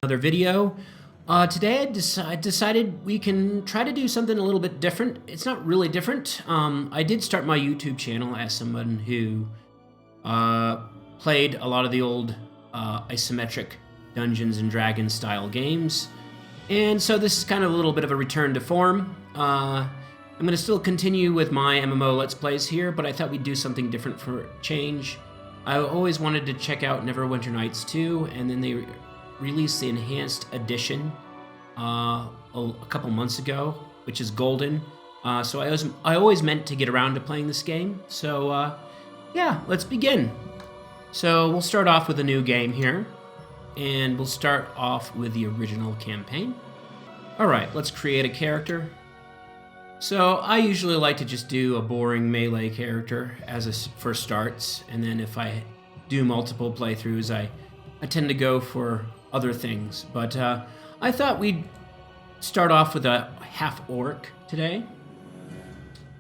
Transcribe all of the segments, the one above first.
Another video. Today I decided we can try to do something a little bit different. It's not really different. I did start my YouTube channel as someone who played a lot of the old isometric Dungeons and Dragons style games. And so this is kind of a little bit of a return to form. I'm going to still continue with my MMO Let's Plays here, but I thought we'd do something different for change. I always wanted to check out Neverwinter Nights 2, and then they released the enhanced edition a couple months ago, which is golden. So I always meant to get around to playing this game. So yeah, let's begin. So we'll start off with a new game here, and we'll start off with the original campaign. All right, let's create a character. So I usually like to just do a boring melee character as a first starts, and then if I do multiple playthroughs, I tend to go for other things. But I thought we'd start off with a half-orc today.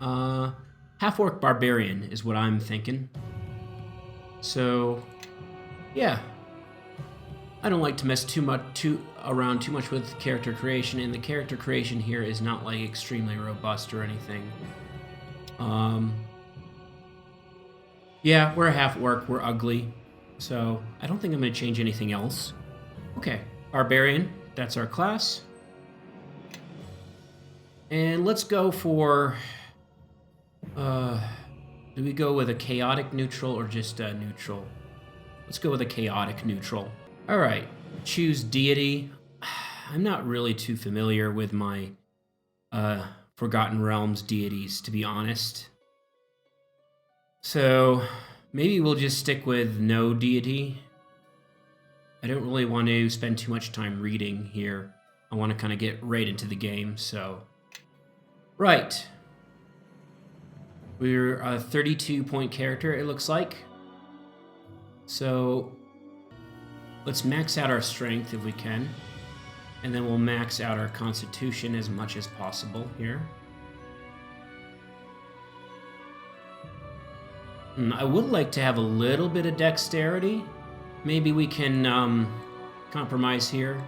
Half-orc barbarian is what I'm thinking. So, yeah. I don't like to mess around too much with character creation, and the character creation here is not like extremely robust or anything. Yeah, we're a half-orc, we're ugly, so I don't think I'm going to change anything else. Okay, barbarian, that's our class. And let's go for, do we go with a chaotic neutral or just a neutral? Let's go with a chaotic neutral. All right, choose deity. I'm not really too familiar with my Forgotten Realms deities, to be honest. So maybe we'll just stick with no deity. I don't really want to spend too much time reading here. I want to kind of get right into the game, so. Right. We're a 32-point character, it looks like. So let's max out our strength if we can. And then we'll max out our constitution as much as possible here. I would like to have a little bit of dexterity. Maybe we can compromise here.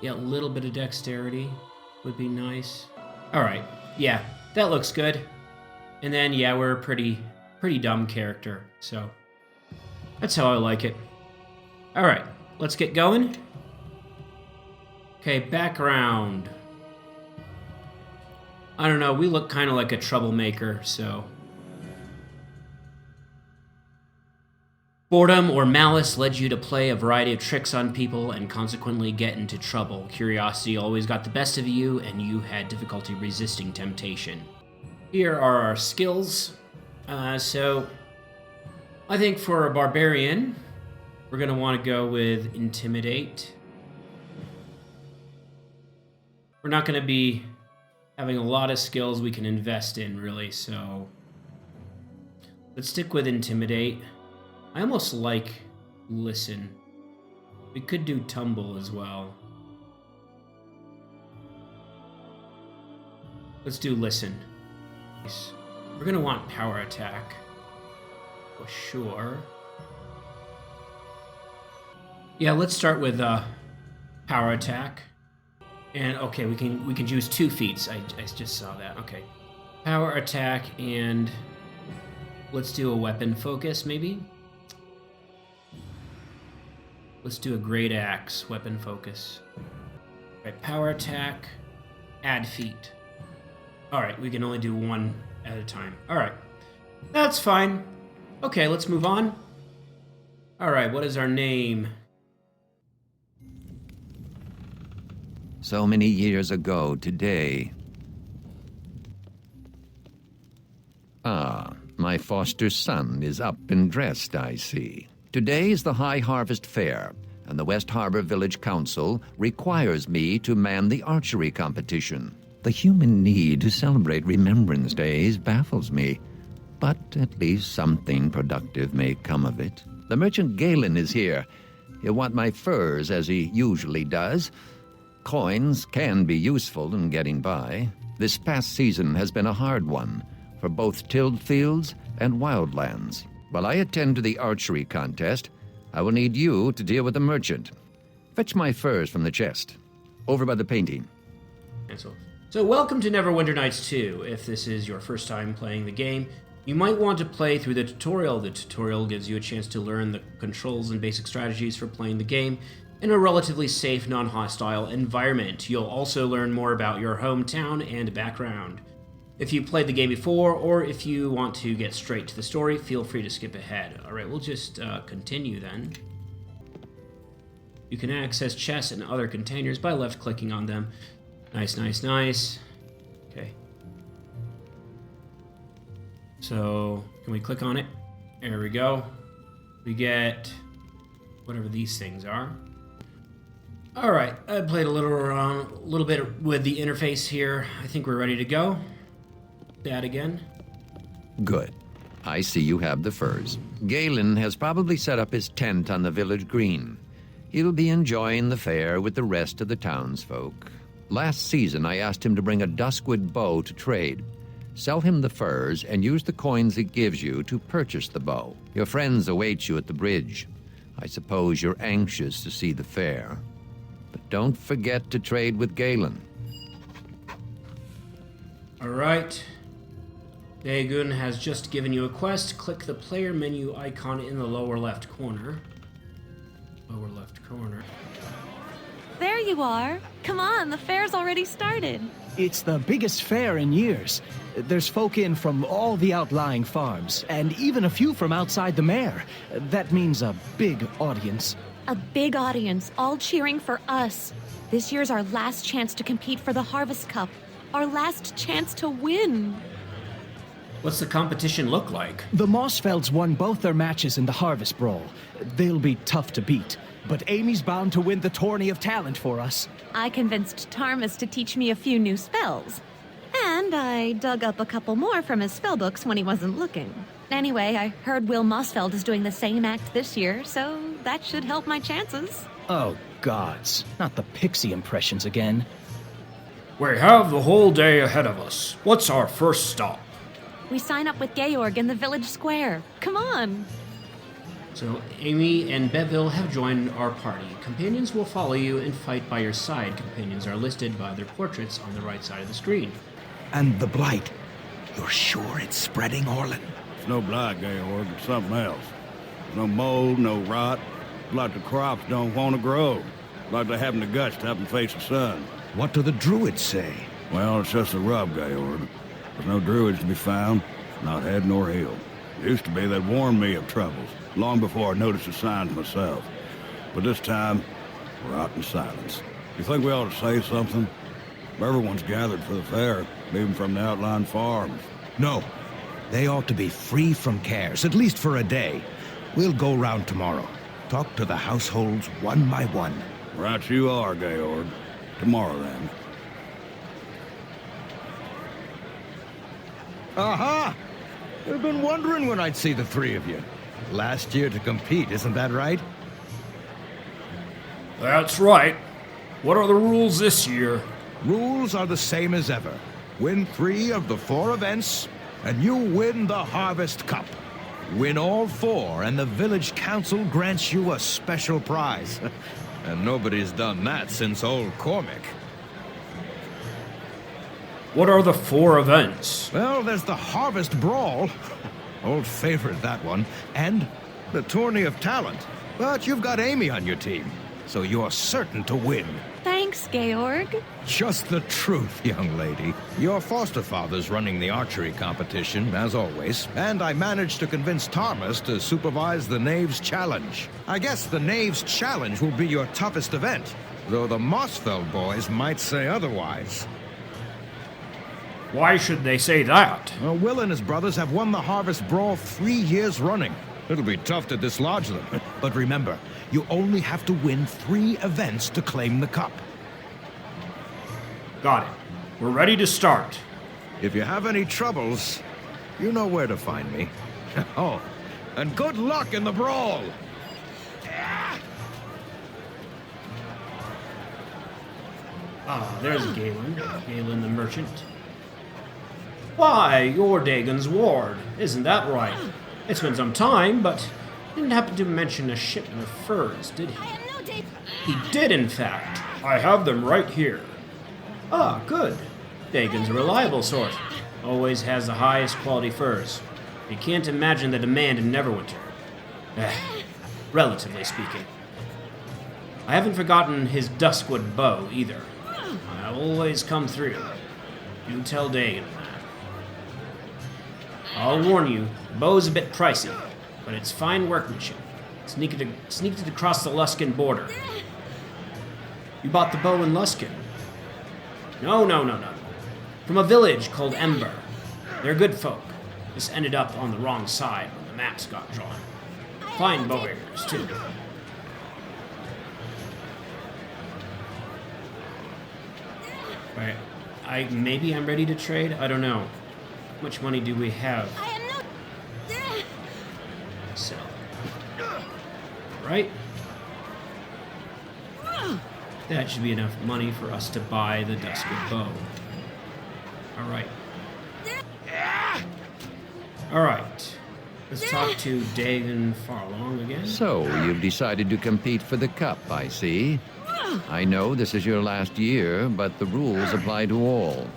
Yeah, a little bit of dexterity would be nice. All right, yeah, that looks good. And then, yeah, we're a pretty dumb character, so that's how I like it. All right, let's get going. Okay, background. I don't know, we look kind of like a troublemaker, so. Boredom or malice led you to play a variety of tricks on people and consequently get into trouble. Curiosity always got the best of you, and you had difficulty resisting temptation. Here are our skills. So, I think for a barbarian, we're going to want to go with Intimidate. We're not going to be having a lot of skills we can invest in, really, so let's stick with Intimidate. I almost like Listen. We could do Tumble as well. Let's do Listen. We're going to want Power Attack. For sure. Yeah, let's start with Power Attack. And okay, we can choose 2 feats. I just saw that. Okay. Power Attack, and let's do a Weapon Focus, maybe? Let's do a Great Axe, Weapon Focus. Right, Power Attack, add feat. Alright, we can only do 1 at a time. Alright, that's fine. Okay, let's move on. Alright, what is our name? So many years ago today. Ah, my foster son is up and dressed, I see. Today is the High Harvest Fair, and the West Harbor Village Council requires me to man the archery competition. The human need to celebrate Remembrance Days baffles me, but at least something productive may come of it. The merchant Galen is here. He'll want my furs, as he usually does. Coins can be useful in getting by. This past season has been a hard one for both tilled fields and wildlands. While I attend to the archery contest, I will need you to deal with the merchant. Fetch my furs from the chest. Over by the painting. Cancel. So welcome to Neverwinter Nights 2. If this is your first time playing the game, you might want to play through the tutorial. The tutorial gives you a chance to learn the controls and basic strategies for playing the game in a relatively safe, non-hostile environment. You'll also learn more about your hometown and background. If you played the game before, or if you want to get straight to the story, feel free to skip ahead. Alright, we'll just continue then. You can access chests and other containers by left-clicking on them. Nice, nice, nice. Okay. So, can we click on it? There we go. We get whatever these things are. Alright, I played a little around, a little bit with the interface here. I think we're ready to go. That again. Good. I see you have the furs. Galen has probably set up his tent on the village green. He'll be enjoying the fair with the rest of the townsfolk. Last season, I asked him to bring a duskwood bow to trade. Sell him the furs and use the coins it gives you to purchase the bow. Your friends await you at the bridge. I suppose you're anxious to see the fair. But don't forget to trade with Galen. All right. Dagon has just given you a quest. Click the player menu icon in the lower left corner. Lower left corner. There you are. Come on, the fair's already started. It's the biggest fair in years. There's folk in from all the outlying farms, and even a few from outside the mare. That means a big audience. A big audience, all cheering for us. This year's our last chance to compete for the Harvest Cup. Our last chance to win. What's the competition look like? The Mossfelds won both their matches in the Harvest Brawl. They'll be tough to beat, but Amy's bound to win the Tourney of Talent for us. I convinced Tarmus to teach me a few new spells. And I dug up a couple more from his spellbooks when he wasn't looking. Anyway, I heard Will Mossfeld is doing the same act this year, so that should help my chances. Oh, gods. Not the pixie impressions again. We have the whole day ahead of us. What's our first stop? We sign up with Georg in the village square. Come on. So Amy and Beville have joined our party. Companions will follow you and fight by your side. Companions are listed by their portraits on the right side of the screen. And the blight. You're sure it's spreading, Orlin? It's no blight, Georg. It's something else. No mold, no rot. It's like the crops don't want to grow. Like they haven't the guts to up and face the sun. What do the druids say? Well, it's just a rub, Georg. There's no druids to be found, not head nor heel. It used to be they'd warned me of troubles, long before I noticed the signs myself. But this time, we're out in silence. You think we ought to say something? Everyone's gathered for the fair, even from the outlying farms. No. They ought to be free from cares, at least for a day. We'll go round tomorrow. Talk to the households one by one. Right you are, Georg. Tomorrow, then. Aha! I've been wondering when I'd see the three of you. Last year to compete, isn't that right? That's right. What are the rules this year? Rules are the same as ever. Win 3 of the 4 events, and you win the Harvest Cup. Win all 4, and the village council grants you a special prize. And nobody's done that since old Cormac. What are the 4 events? Well, there's the Harvest Brawl. Old favorite, that one. And the Tourney of Talent. But you've got Amy on your team, so you're certain to win. Thanks, Georg. Just the truth, young lady. Your foster father's running the archery competition, as always, and I managed to convince Tarmus to supervise the Knaves Challenge. I guess the Knaves Challenge will be your toughest event, though the Mossfeld boys might say otherwise. Why should they say that? Well, Will and his brothers have won the Harvest Brawl 3 years running. It'll be tough to dislodge them. But remember, you only have to win 3 events to claim the cup. Got it. We're ready to start. If you have any troubles, you know where to find me. Oh, and good luck in the brawl! Ah, there's Galen. Galen the merchant. Why, you're Dagon's ward. Isn't that right? It's been some time, but didn't happen to mention a shipment of furs, did he? I have no date. He did, in fact. I have them right here. Ah, good. Dagon's a reliable sort. Always has the highest quality furs. You can't imagine the demand in Neverwinter. Relatively speaking. I haven't forgotten his Duskwood bow, either. I'll always come through. You tell Dagon that. I'll warn you, the bow's a bit pricey, but it's fine workmanship. Sneaked it across the Luskan border. You bought the bow in Luskan? No. From a village called Ember. They're good folk. Just ended up on the wrong side when the maps got drawn. Fine bowriggers, too. Right. Maybe I'm ready to trade? I don't know. How much money do we have? So. Right? That should be enough money for us to buy the Duskwood bow. Alright. Alright. Let's talk to Dagon Farlong again. So, you've decided to compete for the cup, I see. I know this is your last year, but the rules apply to all.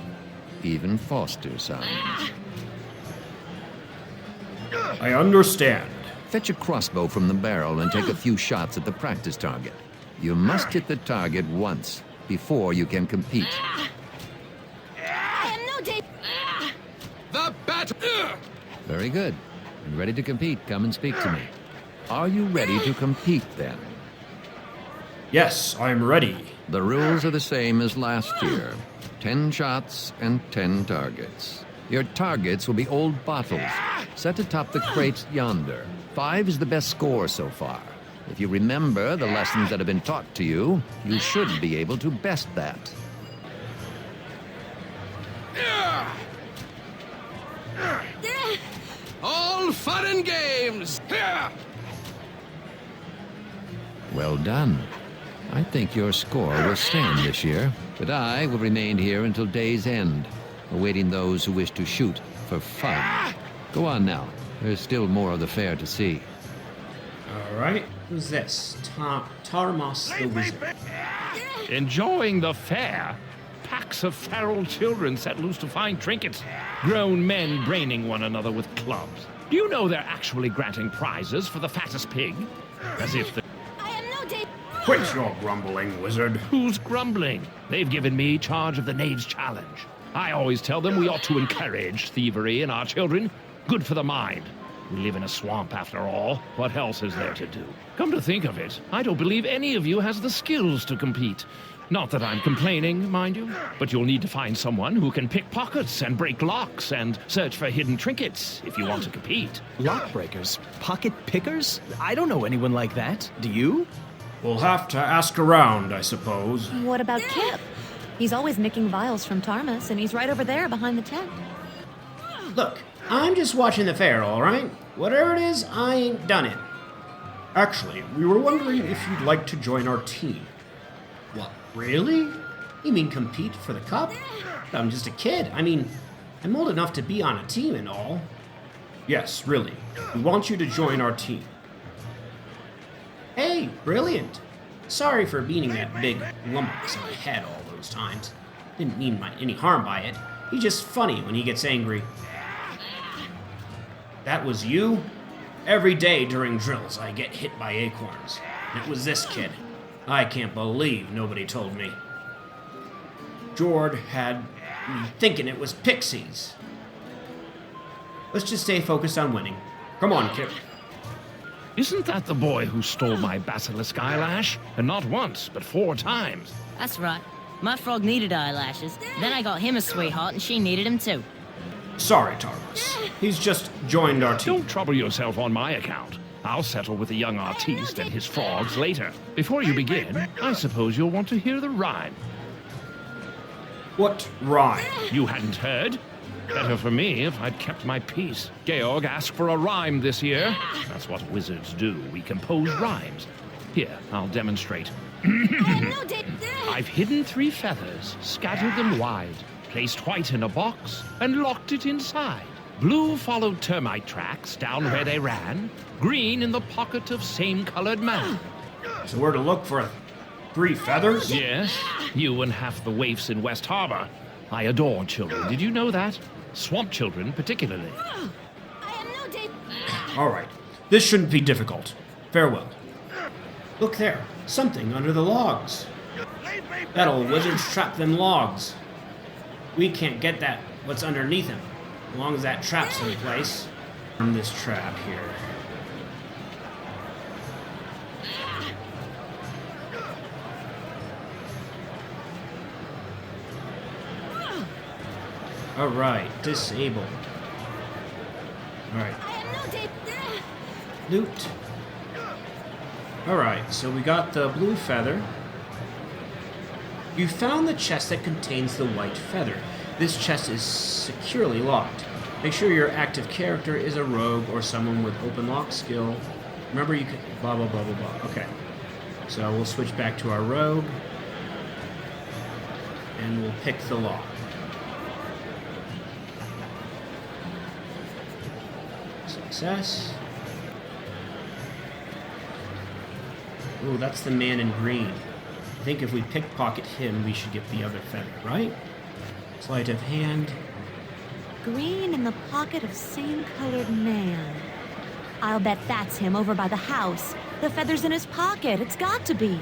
Even foster sons. I understand. Fetch a crossbow from the barrel and take a few shots at the practice target. You must hit the target once before you can compete. The battle! Very good. And ready to compete, come and speak to me. Are you ready to compete, then? Yes, I'm ready. The rules are the same as last year. 10 shots and 10 targets. Your targets will be old bottles, set atop the crates yonder. 5 is the best score so far. If you remember the lessons that have been taught to you, you should be able to best that. All fun and games! Well done. I think your score will stand this year, but I will remain here until day's end, awaiting those who wish to shoot for fun. Go on now. There's still more of the fair to see. Alright. Who's this? Tarmos the Wizard. Enjoying the fair? Packs of feral children set loose to find trinkets. Grown men braining one another with clubs. Do you know they're actually granting prizes for the fattest pig? As if the... Quit your grumbling, wizard. Who's grumbling? They've given me charge of the Knave's Challenge. I always tell them we ought to encourage thievery in our children. Good for the mind. We live in a swamp, after all. What else is there to do? Come to think of it, I don't believe any of you has the skills to compete. Not that I'm complaining, mind you, but you'll need to find someone who can pick pockets and break locks and search for hidden trinkets if you want to compete. Lock breakers? Pocket pickers? I don't know anyone like that. Do you? We'll have to ask around, I suppose. What about Kip? He's always nicking vials from Tarmus, and he's right over there behind the tent. Look, I'm just watching the fair, alright? Whatever it is, I ain't done it. Actually, we were wondering if you'd like to join our team. What, really? You mean compete for the cup? I'm just a kid. I mean, I'm old enough to be on a team and all. Yes, really. We want you to join our team. Hey, brilliant. Sorry for beating that big lummox in my head all those times. Didn't mean any harm by it. He's just funny when he gets angry. That was you? Every day during drills, I get hit by acorns. And it was this kid. I can't believe nobody told me. Jord had me thinking it was pixies. Let's just stay focused on winning. Come on, Kip. Isn't that the boy who stole my basilisk eyelash? And not once, but 4 times. That's right. My frog needed eyelashes. Then I got him a sweetheart, and she needed him too. Sorry, Tarmus. He's just joined our team. Don't trouble yourself on my account. I'll settle with the young artiste and his frogs later. Before you begin, I suppose you'll want to hear the rhyme. What rhyme? You hadn't heard? Better for me if I'd kept my peace. Georg asked for a rhyme this year. That's what wizards do. We compose rhymes. Here, I'll demonstrate. I've hidden 3 feathers, scattered them wide, placed white in a box, and locked it inside. Blue followed termite tracks down where they ran, green in the pocket of same-colored man. So we're to look for 3 feathers? Yes, you and half the waifs in West Harbor. I adore children. Did you know that? Swamp children, particularly. All right. This shouldn't be difficult. Farewell. Look there. Something under the logs. That old wizard's trapped them logs. We can't get that what's underneath him, as long as that trap's in place. From this trap here. Alright, disabled. Alright. Loot. Alright, so we got the blue feather. You found the chest that contains the white feather. This chest is securely locked. Make sure your active character is a rogue or someone with open lock skill. Remember, you can blah blah blah blah blah. Okay. So we'll switch back to our rogue. And we'll pick the lock. Success. Ooh, that's the man in green. I think if we pickpocket him, we should get the other feather, right? Sleight of hand. Green in the pocket of same-colored man. I'll bet that's him over by the house. The feather's in his pocket. It's got to be.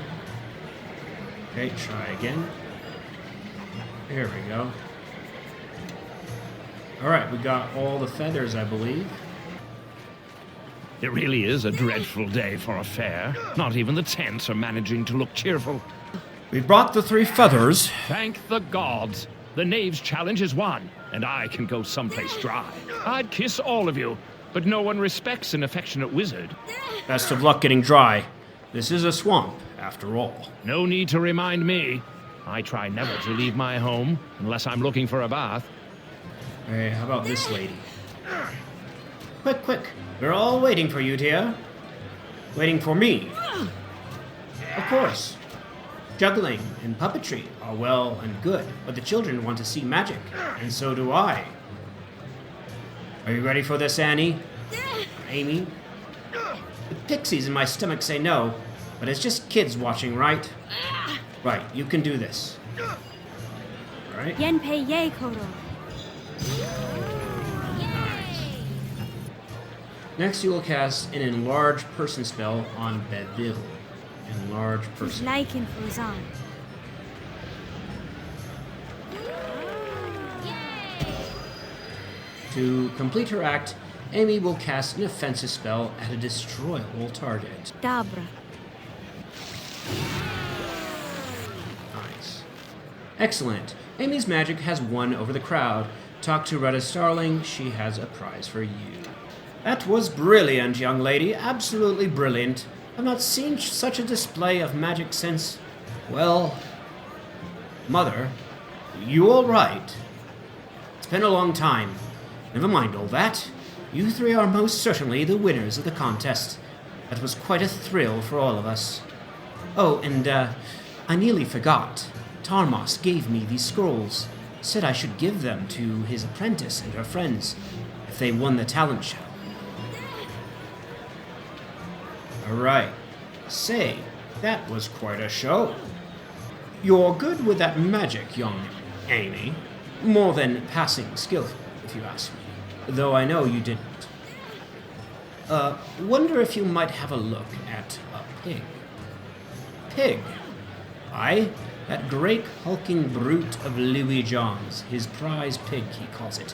Okay, try again. There we go. Alright, we got all the feathers, I believe. It really is a dreadful day for a fair. Not even the tents are managing to look cheerful. We brought the 3 feathers. Thank the gods. The Knaves challenge is won, and I can go someplace dry. I'd kiss all of you, but no one respects an affectionate wizard. Best of luck getting dry. This is a swamp, after all. No need to remind me. I try never to leave my home, unless I'm looking for a bath. Hey, how about this lady? Quick, quick. We're all waiting for you, dear. Waiting for me. Of course. Juggling and puppetry are well and good, but the children want to see magic, and so do I. Are you ready for this, Annie? Amy? The pixies in my stomach say no, but it's just kids watching, right? Right, you can do this. Alright. Yenpei ye koro. Next, you will cast an enlarge person spell on Beville. Enlarge person. Lichen Fuzan. To complete her act, Amy will cast an offensive spell at a destroyable target. Dabra. Nice. Excellent. Amy's magic has won over the crowd. Talk to Retta Starling. She has a prize for you. That was brilliant, young lady. Absolutely brilliant. I've not seen such a display of magic since... Well... Mother, you all right? It's been a long time. Never mind all that. You 3 are most certainly the winners of the contest. That was quite a thrill for all of us. Oh, and, I nearly forgot. Tarmos gave me these scrolls. Said I should give them to his apprentice and her friends if they won the talent show. Alright. Say, that was quite a show. You're good with that magic, young Amy. More than passing skillful, if you ask me. Though I know you didn't. Wonder if you might have a look at a pig. Pig? Aye, that great hulking brute of Louis John's. His prize pig, he calls it.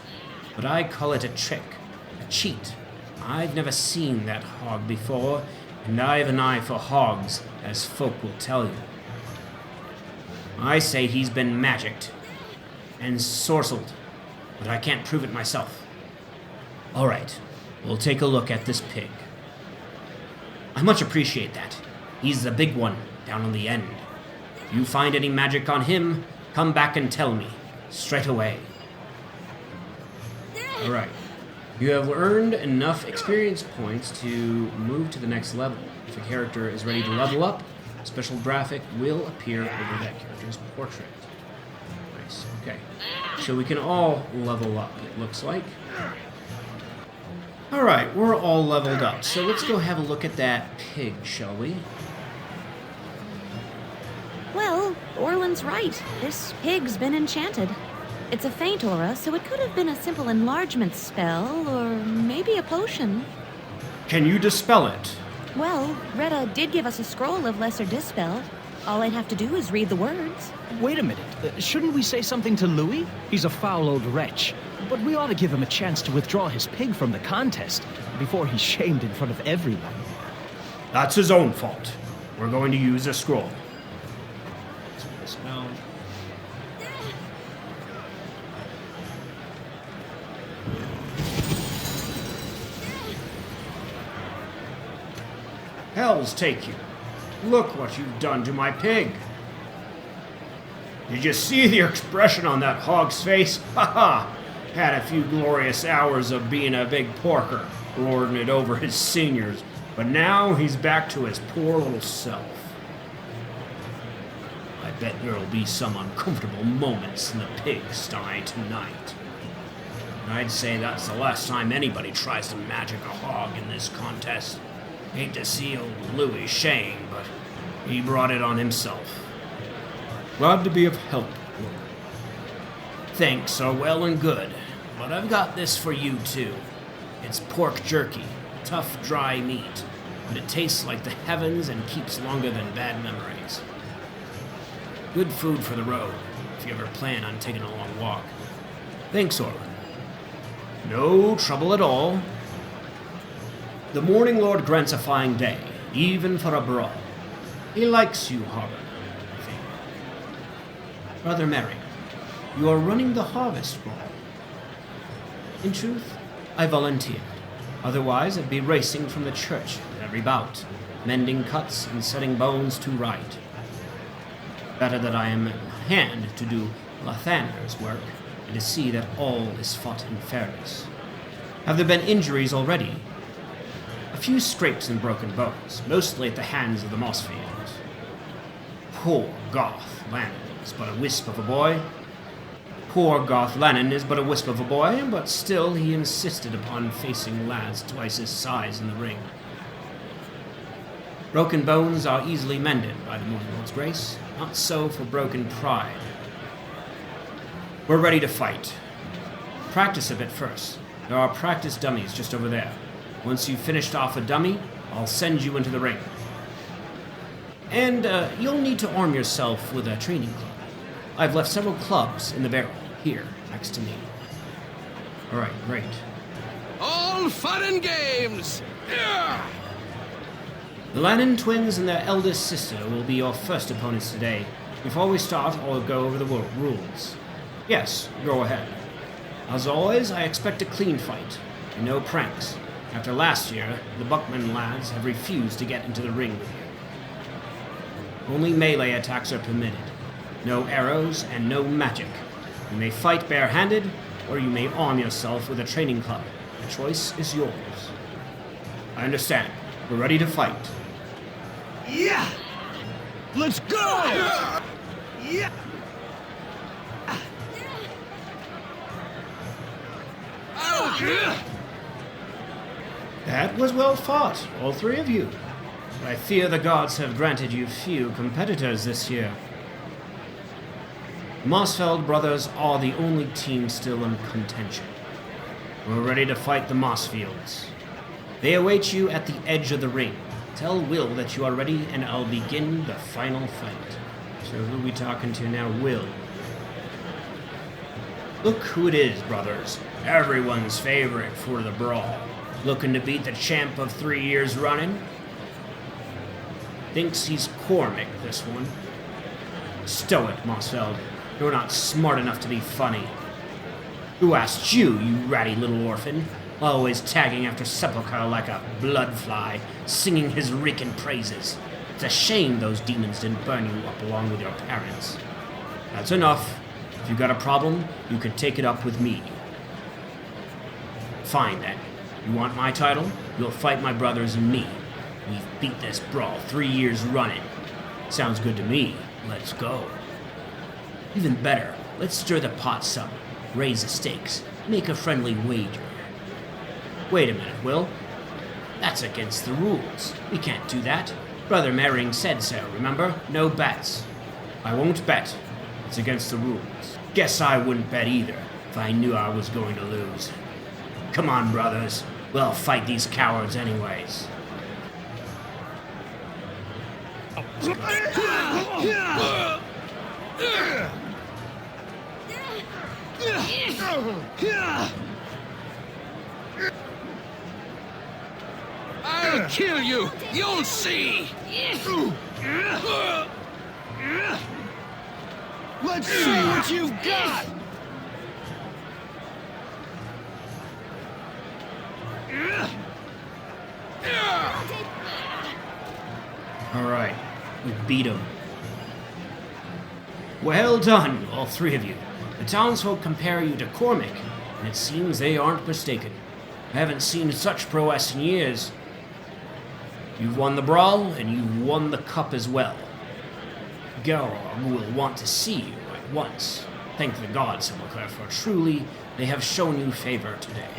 But I call it a trick. A cheat. I've never seen that hog before, and I've an eye for hogs, as folk will tell you. I say he's been magicked and sorcelled, but I can't prove it myself. All right, we'll take a look at this pig. I much appreciate that. He's the big one down on the end. If you find any magic on him, come back and tell me, straight away. All right. You have earned enough experience points to move to the next level. If a character is ready to level up, a special graphic will appear over that character's portrait. Nice, okay. So we can all level up, it looks like. Alright, we're all leveled up, so let's go have a look at that pig, shall we? Orland's right. This pig's been enchanted. It's a faint aura, so it could have been a simple enlargement spell, or maybe a potion. Can you dispel it? Well, Retta did give us a scroll of Lesser Dispel. All I'd have to do is read the words. Wait a minute. Shouldn't we say something to Louis? He's a foul old wretch. But we ought to give him a chance to withdraw his pig from the contest before he's shamed in front of everyone. That's his own fault. We're going to use a scroll. Dispel. Hells take you. Look what you've done to my pig. Did you see the expression on that hog's face? Ha ha! Had a few glorious hours of being a big porker, lording it over his seniors, but now he's back to his poor little self. I bet there'll be some uncomfortable moments in the pigsty tonight. I'd say that's the last time anybody tries to magic a hog in this contest. Hate to see old Louis shame, but he brought it on himself. Glad to be of help, Lord. Thanks are well and good, but I've got this for you too. It's pork jerky, tough, dry meat, but it tastes like the heavens and keeps longer than bad memories. Good food for the road, if you ever plan on taking a long walk. Thanks, Orland. No trouble at all. The Morning Lord grants a fine day, even for a brawl. He likes you, Harbor, I think. Brother Merry, you are running the harvest ball. In truth, I volunteered. Otherwise, I'd be racing from the church at every bout, mending cuts and setting bones to right. Better that I am in hand to do Lathander's work and to see that all is fought in fairness. Have there been injuries already? A few scrapes and broken bones, mostly at the hands of the Mossfields. Poor Garth Lannon is but a wisp of a boy. Poor Garth Lannon is but a wisp of a boy, but still he insisted upon facing lads twice his size in the ring. Broken bones are easily mended by the Morning Lord's grace, not so for broken pride. We're ready to fight. Practice a bit first. There are practice dummies just over there. Once you've finished off a dummy, I'll send you into the ring. And you'll need to arm yourself with a training club. I've left several clubs in the barrel, here, next to me. Alright, great. All fun and games! Yeah! The Lannon twins and their eldest sister will be your first opponents today. Before we start, I'll go over the rules. Yes, go ahead. As always, I expect a clean fight, and no pranks. After last year, the Buckman lads have refused to get into the ring with you. Only melee attacks are permitted. No arrows and no magic. You may fight barehanded, or you may arm yourself with a training club. The choice is yours. I understand. We're ready to fight. Yeah! Let's go! Yeah! That was well fought, all three of you. But I fear the gods have granted you few competitors this year. The Mossfeld brothers are the only team still in contention. We're ready to fight the Mossfields. They await you at the edge of the ring. Tell Will that you are ready and I'll begin the final fight. So who are we talking to now? Will. Look who it is, brothers. Everyone's favorite for the brawl. Looking to beat the champ of 3 years running? Thinks he's Cormac, this one. Stow it, Mossfeld. You're not smart enough to be funny. Who asked you, you ratty little orphan? Always tagging after Sepulchre like a bloodfly, singing his reeking praises. It's a shame those demons didn't burn you up along with your parents. That's enough. If you got a problem, you can take it up with me. Fine then. You want my title? You'll fight my brothers and me. We've beat this brawl 3 years running. Sounds good to me. Let's go. Even better, let's stir the pot some, raise the stakes, make a friendly wager. Wait a minute, Will. That's against the rules. We can't do that. Brother Merring said so, remember? No bets. I won't bet. It's against the rules. Guess I wouldn't bet either if I knew I was going to lose. Come on, brothers. We'll fight these cowards anyways. I'll kill you! You'll see! Let's see what you've got! Alright, we beat him. Well done, all three of you. The townsfolk compare you to Cormac, and it seems they aren't mistaken. I haven't seen such prowess in years. You've won the brawl, and you've won the cup as well. Georg will want to see you at once. Thank the gods, Simulclair, for truly they have shown you favor today.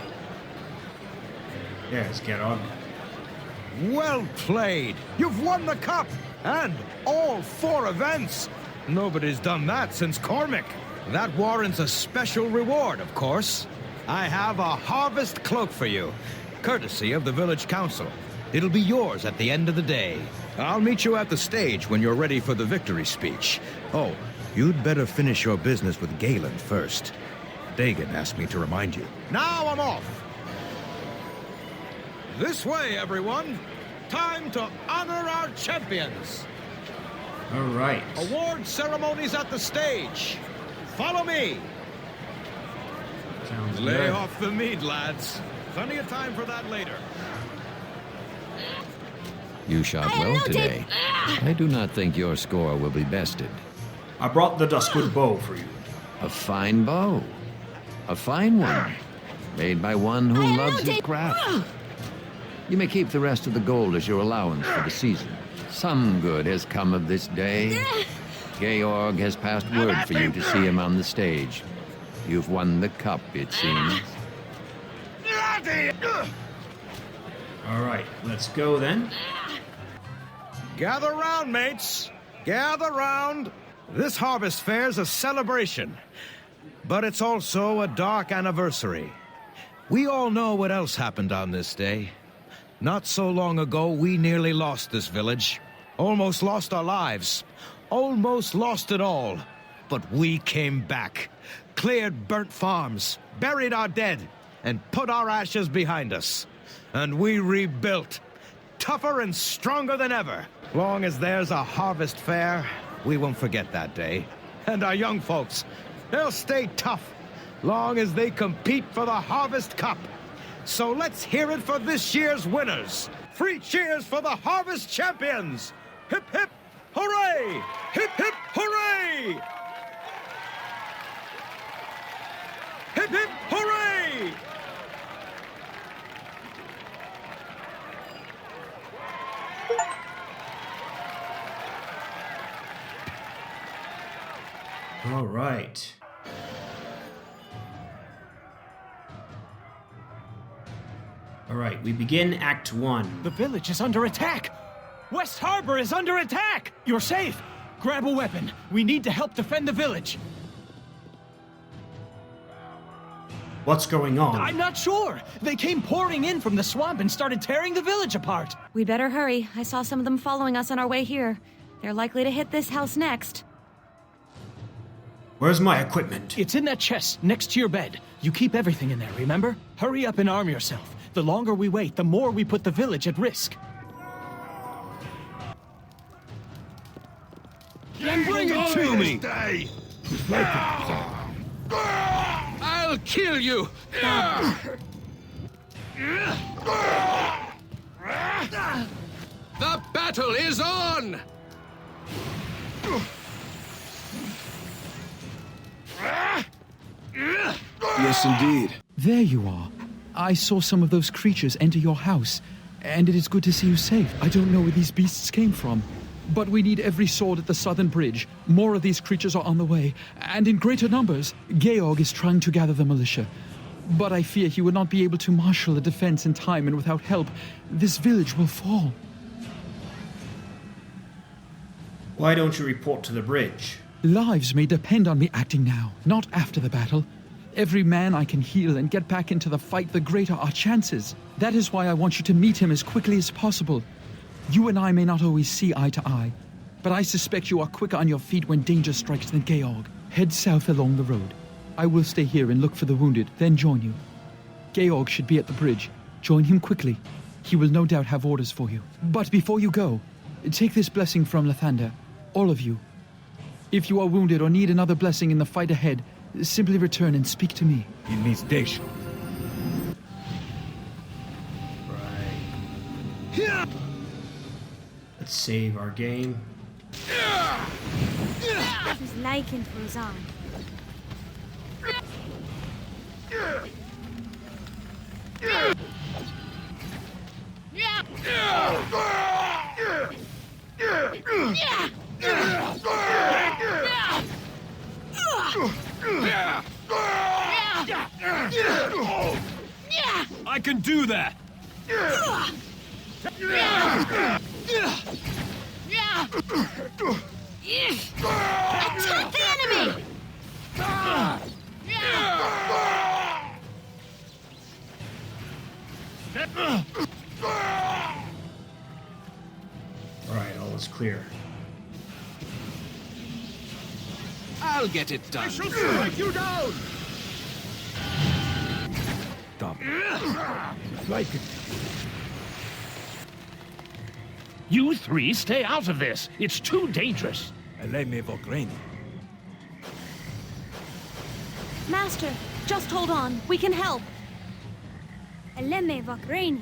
There's Georg. Well played! You've won the cup! And all 4 events! Nobody's done that since Cormac. That warrants a special reward, of course. I have a harvest cloak for you, courtesy of the village council. It'll be yours at the end of the day. I'll meet you at the stage when you're ready for the victory speech. Oh, you'd better finish your business with Galen first. Dagon asked me to remind you. Now I'm off! This way, everyone! Time to honor our champions! Alright. Award ceremonies at the stage. Follow me! Sounds Lay good. off the meat, lads. Plenty of time for that later. You shot well today. I do not think your score will be bested. I brought the Duskwood bow for you. A fine bow. A fine one. Made by one who loves his craft. You may keep the rest of the gold as your allowance for the season. Some good has come of this day. Georg has passed word for you to see him on the stage. You've won the cup, it seems. Alright, let's go then. Gather round, mates. Gather round. This harvest fair's a celebration. But it's also a dark anniversary. We all know what else happened on this day. Not so long ago, we nearly lost this village. Almost lost our lives. Almost lost it all. But we came back. Cleared burnt farms. Buried our dead. And put our ashes behind us. And we rebuilt. Tougher and stronger than ever. Long as there's a harvest fair, we won't forget that day. And our young folks, they'll stay tough. Long as they compete for the Harvest Cup. So let's hear it for this year's winners. 3 cheers for the Harvest Champions. Hip, hip, hooray! Hip, hip, hooray! Hip, hip, hooray! All right. All right, we begin Act 1. The village is under attack! West Harbor is under attack! You're safe! Grab a weapon. We need to help defend the village. What's going on? I'm not sure. They came pouring in from the swamp and started tearing the village apart. We'd better hurry. I saw some of them following us on our way here. They're likely to hit this house next. Where's my equipment? It's in that chest next to your bed. You keep everything in there, remember? Hurry up and arm yourself. The longer we wait, the more we put the village at risk. Then bring it to me! I'll kill you! The battle is on! Yes, indeed. There you are. I saw some of those creatures enter your house, and it is good to see you safe. I don't know where these beasts came from, but we need every sword at the southern bridge. More of these creatures are on the way, and in greater numbers. Georg is trying to gather the militia, but I fear he would not be able to marshal a defense in time, and without help, this village will fall. Why don't you report to the bridge? Lives may depend on me acting now, not after the battle. Every man I can heal and get back into the fight, the greater our chances. That is why I want you to meet him as quickly as possible. You and I may not always see eye to eye, but I suspect you are quicker on your feet when danger strikes than Georg. Head south along the road. I will stay here and look for the wounded, then join you. Georg should be at the bridge. Join him quickly. He will no doubt have orders for you. But before you go, take this blessing from Lathander, all of you. If you are wounded or need another blessing in the fight ahead, simply return and speak to me. In this station. Right. Let's save our game. Who's likened Rosan? I can do that! Attack the enemy! Alright, all is clear. I'll get it done. I shall strike you down! Stop. Like it. You three stay out of this. It's too dangerous. Eleme Vogreni. Master, just hold on. We can help. Eleme Vakreni.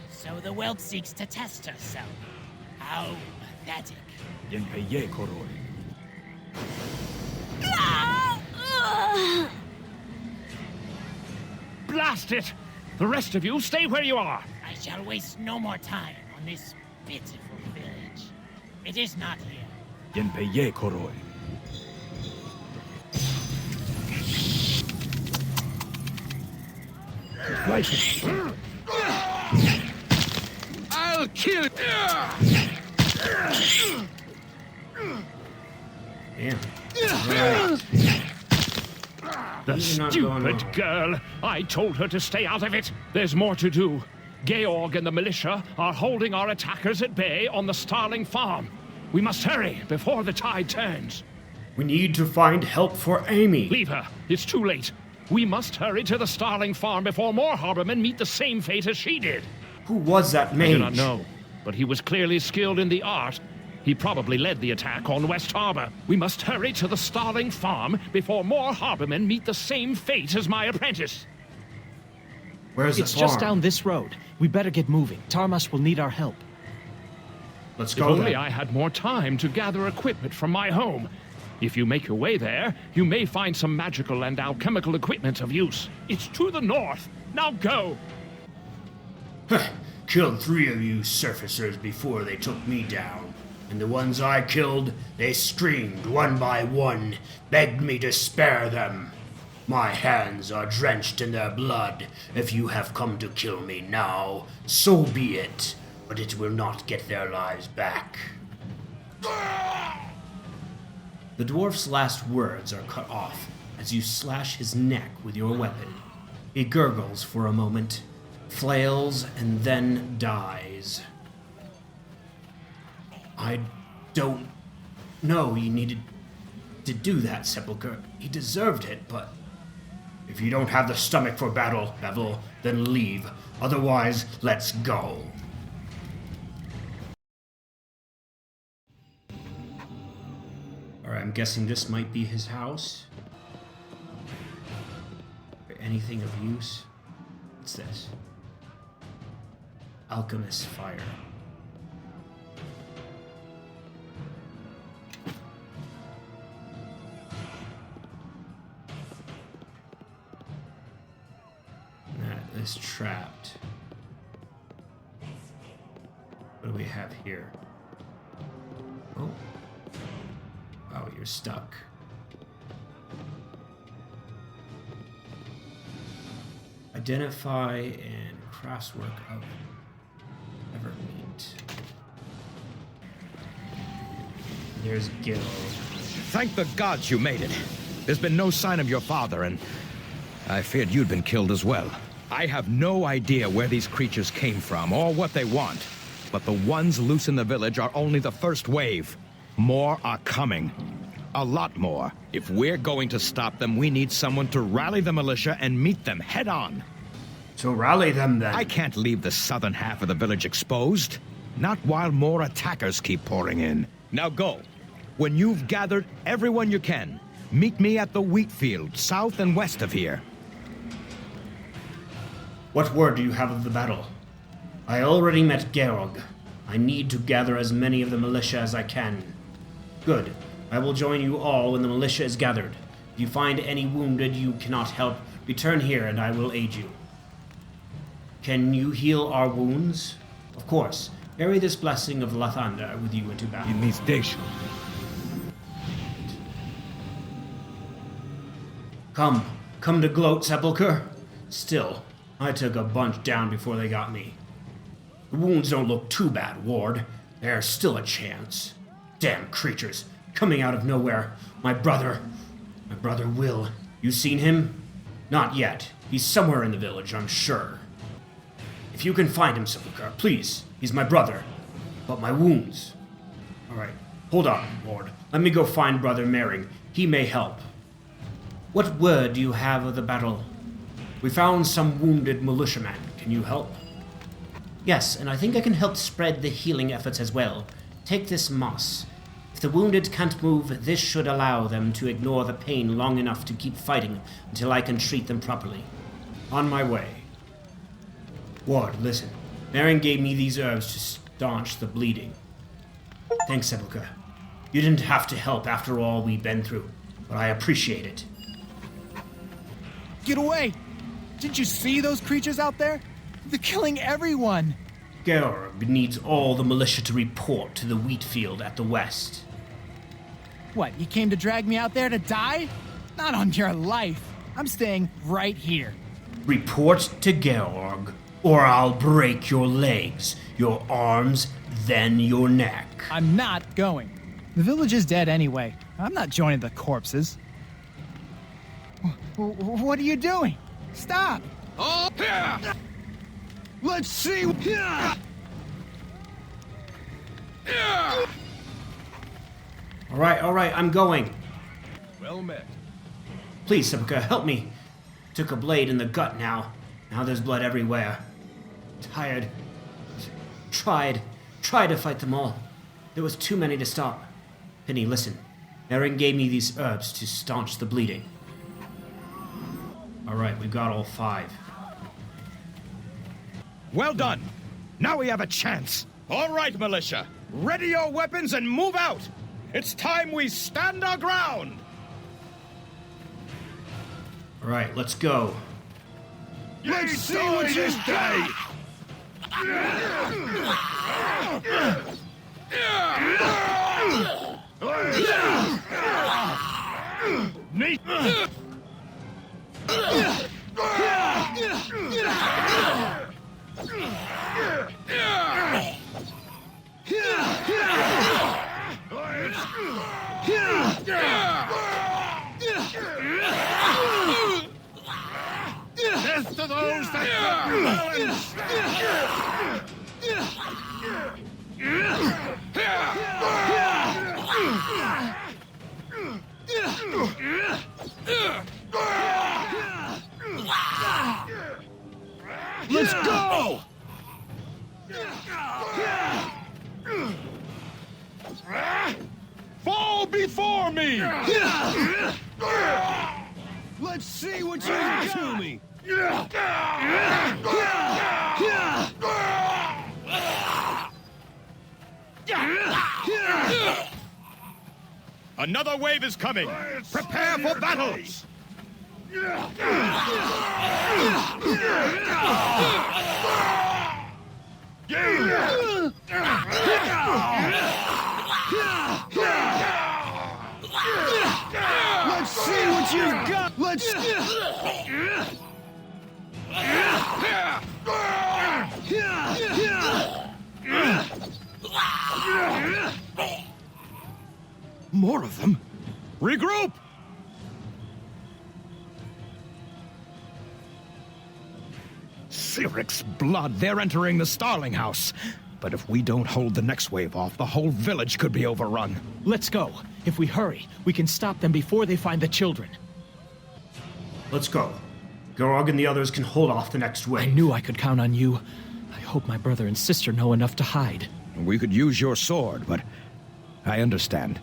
So the whelp seeks to test herself. How pathetic. Yenpeye Koroi. Blast it! The rest of you, stay where you are. I shall waste no more time on this pitiful village. It is not here. Yenpeye Koroi. Like it. I'll kill. Damn. Right. The These are not going stupid well. girl. I told her to stay out of it. There's more to do. Georg and the militia are holding our attackers at bay on the Starling farm. We must hurry before the tide turns. We need to find help for Amy. Leave her. It's too late. We must hurry to the Starling farm before more harbormen meet the same fate as she did. Who was that mage? I do not know, but he was clearly skilled in the art. He probably led the attack on West Harbor. We must hurry to the Starling farm before more harbormen meet the same fate as my apprentice. Where's the It's farm? just down this road. We better get moving. Tarmas will need our help. Let's If go only then. I had more time to gather equipment from my home. If you make your way there, you may find some magical and alchemical equipment of use. It's to the north. Now go! Killed 3 of you surfacers before they took me down. And the ones I killed, they screamed one by one, begged me to spare them. My hands are drenched in their blood. If you have come to kill me now, so be it. But it will not get their lives back. The dwarf's last words are cut off as you slash his neck with your weapon. He gurgles for a moment, flails, and then dies. I don't know you needed to do that, Sepulchre. He deserved it, but if you don't have the stomach for battle, Bevel, then leave. Otherwise, let's go. Alright, I'm guessing this might be his house. Or anything of use? What's this? Alchemist fire. That is trapped. What do we have here? Oh. Oh, you're stuck. Identify and craftswork of There's Gil. Thank the gods you made it. There's been no sign of your father, and I feared you'd been killed as well. I have no idea where these creatures came from or what they want, but the ones loose in the village are only the first wave. More are coming. A lot more. If we're going to stop them, we need someone to rally the militia and meet them head on. So rally them then. I can't leave the southern half of the village exposed. Not while more attackers keep pouring in. Now go. When you've gathered everyone you can, meet me at the wheat field, south and west of here. What word do you have of the battle? I already met Georg. I need to gather as many of the militia as I can. Good. I will join you all when the militia is gathered. If you find any wounded you cannot help, return here and I will aid you. Can you heal our wounds? Of course. Carry this blessing of Lathander with you into battle. Come to gloat, Sepulchre. Still, I took a bunch down before they got me. The wounds don't look too bad, Ward. There's still a chance. Damn creatures, coming out of nowhere. My brother Will. You seen him? Not yet. He's somewhere in the village, I'm sure. If you can find him, Sepulchre, please. He's my brother. But my wounds. Alright, hold on, Ward. Let me go find Brother Mering. He may help. What word do you have of the battle? We found some wounded militiamen. Can you help? Yes, and I think I can help spread the healing efforts as well. Take this moss. If the wounded can't move, this should allow them to ignore the pain long enough to keep fighting until I can treat them properly. On my way. Ward, listen. Mering gave me these herbs to staunch the bleeding. Thanks, Sepulchre. You didn't have to help after all we've been through, but I appreciate it. Get away! Didn't you see those creatures out there? They're killing everyone! Georg needs all the militia to report to the wheat field at the west. What, you came to drag me out there to die? Not on your life. I'm staying right here. Report to Georg, or I'll break your legs, your arms, then your neck. I'm not going. The village is dead anyway. I'm not joining the corpses. What are you doing? Stop! Oh, yeah. Let's see. Yeah. Yeah. All right, I'm going. Well met. Please, Sepulchre, help me. Took a blade in the gut now. Now there's blood everywhere. Tired. Tried to fight them all. There was too many to stop. Penny, listen. Mering gave me these herbs to staunch the bleeding. All right, we've got all 5. Well done. Now we have a chance. All right, militia. Ready your weapons and move out. It's time we stand our ground. All right, let's go. Let's see what you got. Death to those that Let's go! Fall before me! Let's see what you got to me. Another wave is coming. Prepare for battle. Let's see what you've got. Let's. More of them? Regroup! Cyric's blood, they're entering the Starling House. But if we don't hold the next wave off, the whole village could be overrun. Let's go. If we hurry, we can stop them before they find the children. Let's go. Gorog and the others can hold off the next wave. I knew I could count on you. I hope my brother and sister know enough to hide. We could use your sword, but I understand.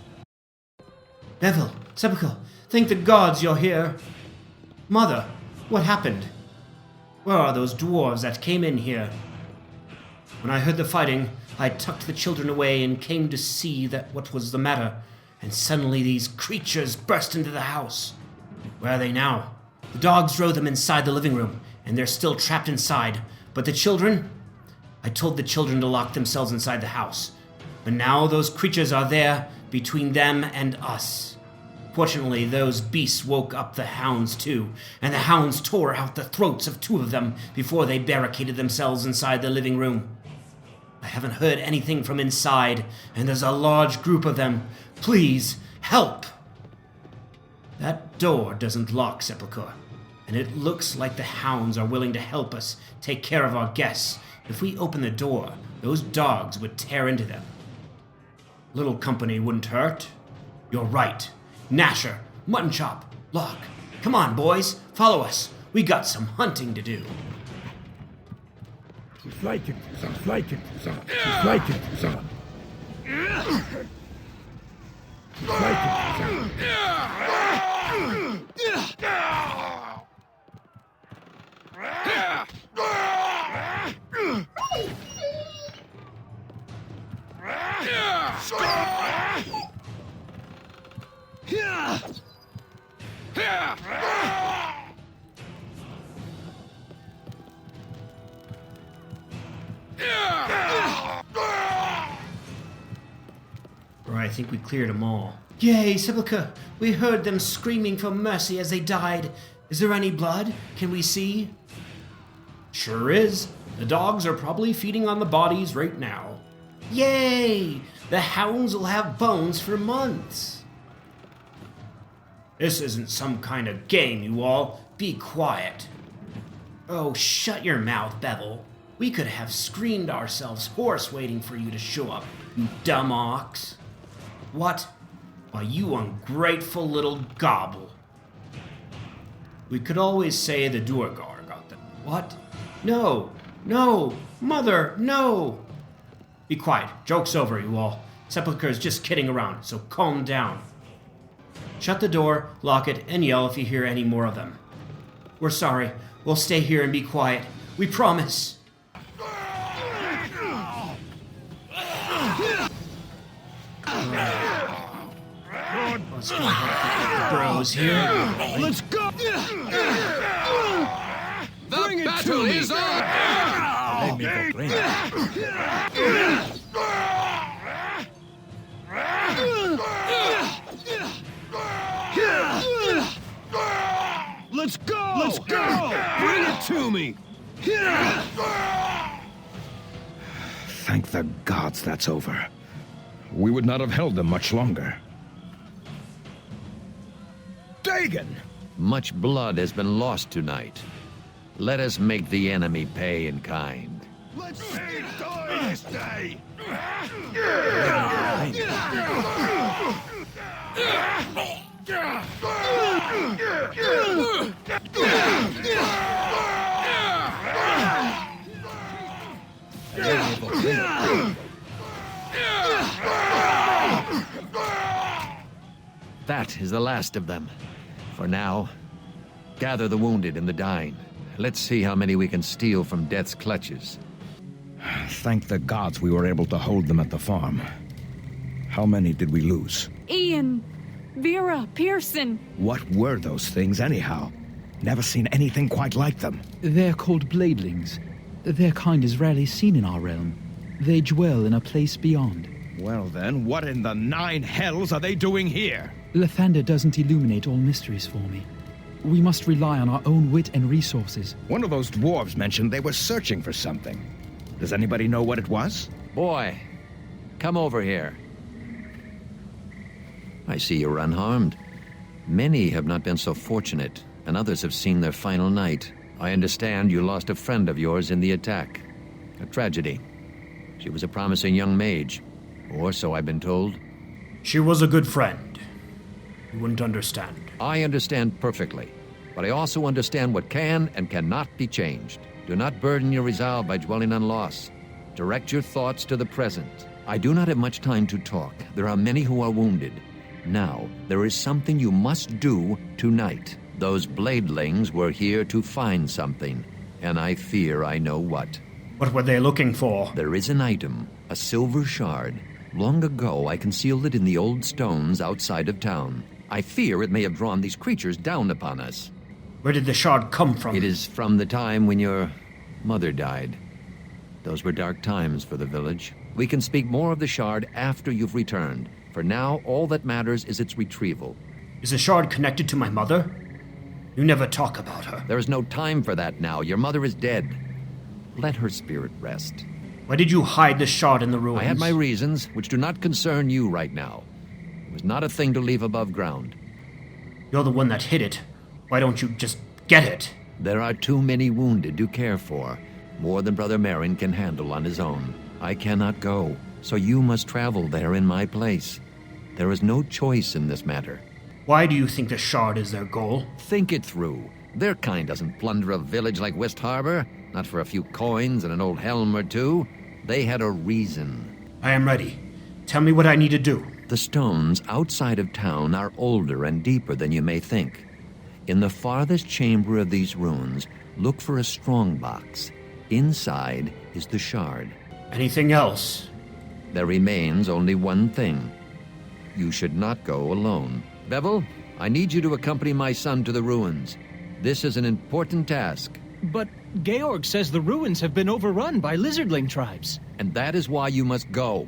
Neville, Sepulchre, thank the gods you're here. Mother, what happened? Where are those dwarves that came in here? When I heard the fighting, I tucked the children away and came to see that what was the matter, and suddenly these creatures burst into the house. Where are they now? The dogs drove them inside the living room, and they're still trapped inside. But the children? I told the children to lock themselves inside the house. But now those creatures are there, between them and us. Fortunately, those beasts woke up the hounds too, and the hounds tore out the throats of 2 of them before they barricaded themselves inside the living room. I haven't heard anything from inside, and there's a large group of them. Please, help! That door doesn't lock, Sepulchre, and it looks like the hounds are willing to help us take care of our guests. If we open the door, those dogs would tear into them. Little company wouldn't hurt. You're right. Gnasher, Mutton Chop, Locke. Come on, boys, follow us. We got some hunting to do. I think we cleared them all. Yay, Sepulchre! We heard them screaming for mercy as they died. Is there any blood? Can we see? Sure is. The dogs are probably feeding on the bodies right now. Yay! The hounds will have bones for months. This isn't some kind of game, you all. Be quiet. Oh, shut your mouth, Bevel. We could have screamed ourselves hoarse waiting for you to show up, you dumb ox. What? Why, you ungrateful little gobble. We could always say the Duergar got them. What? No! No! Mother, no! Be quiet. Joke's over, you all. Sepulchre's just kidding around, so calm down. Shut the door, lock it, and yell if you hear any more of them. We're sorry. We'll stay here and be quiet. We promise. Let's go help the bros here. Let's go! The battle is on! Let's go! Let's go! Bring it to me! Thank the gods that's over. We would not have held them much longer. Dagon! Much blood has been lost tonight. Let us make the enemy pay in kind. Let's enjoy this day! That is the last of them. For now, gather the wounded and the dying. Let's see how many we can steal from death's clutches. Thank the gods we were able to hold them at the farm. How many did we lose? Ian, Vera, Pearson. What were those things anyhow? Never seen anything quite like them. They're called bladelings. Their kind is rarely seen in our realm. They dwell in a place beyond. Well then, what in the 9 hells are they doing here? Lathander doesn't illuminate all mysteries for me. We must rely on our own wit and resources. One of those dwarves mentioned they were searching for something. Does anybody know what it was? Boy, come over here. I see you're unharmed. Many have not been so fortunate, and others have seen their final night. I understand you lost a friend of yours in the attack. A tragedy. She was a promising young mage, or so I've been told. She was a good friend. You wouldn't understand. I understand perfectly, but I also understand what can and cannot be changed. Do not burden your resolve by dwelling on loss. Direct your thoughts to the present. I do not have much time to talk. There are many who are wounded. Now, there is something you must do tonight. Those bladelings were here to find something, and I fear I know what. What were they looking for? There is an item, a silver shard. Long ago, I concealed it in the old stones outside of town. I fear it may have drawn these creatures down upon us. Where did the shard come from? It is from the time when your mother died. Those were dark times for the village. We can speak more of the shard after you've returned. For now, all that matters is its retrieval. Is the shard connected to my mother? You never talk about her. There is no time for that now. Your mother is dead. Let her spirit rest. Why did you hide the shard in the ruins? I had my reasons, which do not concern you right now. It was not a thing to leave above ground. You're the one that hid it. Why don't you just get it? There are too many wounded to care for. More than Brother Marin can handle on his own. I cannot go, so you must travel there in my place. There is no choice in this matter. Why do you think the shard is their goal? Think it through. Their kind doesn't plunder a village like West Harbor, not for a few coins and an old helm or two. They had a reason. I am ready. Tell me what I need to do. The stones outside of town are older and deeper than you may think. In the farthest chamber of these ruins, look for a strong box. Inside is the shard. Anything else? There remains only one thing. You should not go alone. Bevel, I need you to accompany my son to the ruins. This is an important task. But Georg says the ruins have been overrun by lizardling tribes. And that is why you must go.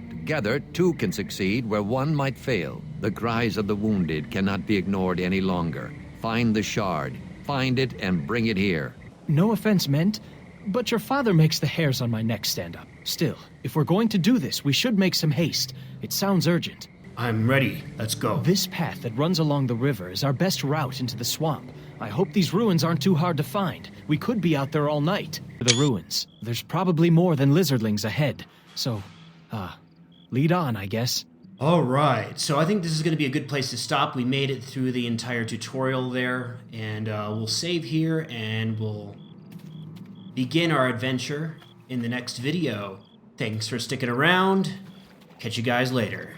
Together, two can succeed where one might fail. The cries of the wounded cannot be ignored any longer. Find the shard. Find it and bring it here. No offense meant, but your father makes the hairs on my neck stand up. Still, if we're going to do this, we should make some haste. It sounds urgent. I'm ready. Let's go. This path that runs along the river is our best route into the swamp. I hope these ruins aren't too hard to find. We could be out there all night. The ruins. There's probably more than lizardlings ahead. So, lead on, I guess. All right. So I think this is going to be a good place to stop. We made it through the entire tutorial there, and we'll save here, and we'll begin our adventure in the next video. Thanks for sticking around. Catch you guys later.